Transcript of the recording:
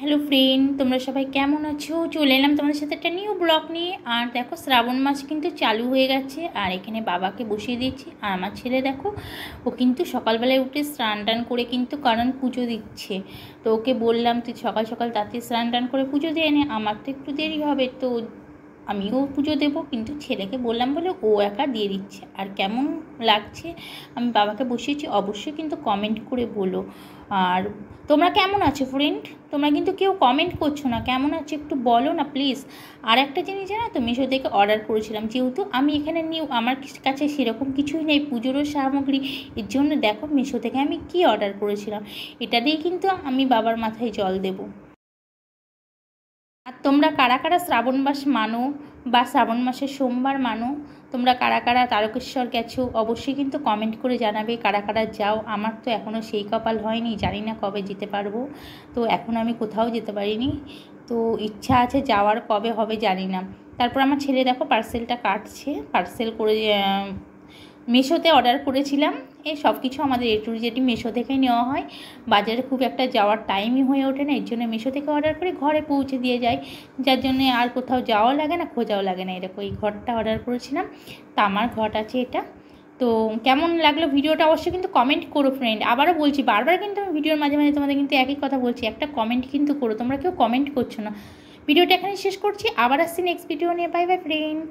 Hello friend, তোমরা সবাই কেমন আছো? চলে এলাম তোমাদের সাথে একটা নিউ ব্লগ নিয়ে। আর দেখো, শ্রাবণ মাস কিন্তু চালু হয়ে গেছে। আর এখানে বাবাকে বসিয়ে দিয়েছি। আর আমার ছেলে দেখো, ও কিন্তু সকালবেলায় উঠে স্নান টান করে কিন্তু কারণ পুজো দিচ্ছে। তো ওকে বললাম তুই সকাল সকাল তাড়াতাড়ি স্নান টান করে পুজো দিয়ে নে, আমার তো একটু দেরি হবে। তো আমিও পুজো দেবো, কিন্তু ছেলেকে বললাম বলে ও একা দিয়ে দিচ্ছে। আর কেমন লাগছে আমি বাবাকে বসিয়েছি অবশ্যই কিন্তু কমেন্ট করে বলো। আর তোমরা কেমন আছো ফ্রেন্ড? তোমরা কিন্তু কেউ কমেন্ট করছো না, কেমন আছো একটু বলো না প্লিজ। আর একটা জিনিস জানো তো, মিশো থেকে অর্ডার করেছিলাম, যেহেতু আমি এখানে নিউ, আমার কাছে সেরকম কিছুই নেই পুজোরও সামগ্রী। এর জন্য দেখো মিশো থেকে আমি কি অর্ডার করেছিলাম, এটা দিয়ে কিন্তু আমি বাবার মাথায় জল দেবো। আর তোমরা কারা কারা শ্রাবণ মাস মানো বা শ্রাবণ মাসের সোমবার মানো, তোমরা কারা কারা তারকেশ্বর গেছো অবশ্যই কিন্তু কমেন্ট করে জানাবে। কারা কারা যাও, আমার তো এখনও সেই কপাল হয়নি, জানি না কবে যেতে পারবো। তো এখন আমি কোথাও যেতে পারিনি, তো ইচ্ছা আছে যাওয়ার, কবে হবে জানি না। তারপর আমার ছেলে দেখো পার্সেলটা কাটছে, পার্সেল করে মিশোতে অর্ডার করেছিলাম। এই সব কিছু আমাদের এ টু জেড মিশো থেকেই নেওয়া হয়। বাজারে খুব একটা যাওয়ার টাইমই হয়ে ওঠে না, এর জন্য মিশো থেকে অর্ডার করে ঘরে পৌঁছে দিয়ে যায়, যার জন্যে আর কোথাও যাওয়াও লাগে না, খোঁজাও লাগে না। এরকম এই ঘরটা অর্ডার করেছিলাম, তামার ঘট আছে এটা। তো কেমন লাগলো ভিডিওটা অবশ্যই কিন্তু কমেন্ট করো ফ্রেন্ড। আবারও বলছি, বারবার কিন্তু আমি ভিডিওর মাঝে মাঝে তোমাদের কিন্তু একই কথা বলছি, একটা কমেন্ট কিন্তু করো। তোমরা কেউ কমেন্ট করছো না। ভিডিওটা এখানে শেষ করছি, আবার আসছি নেক্সট ভিডিও নিয়ে। Bye bye friend.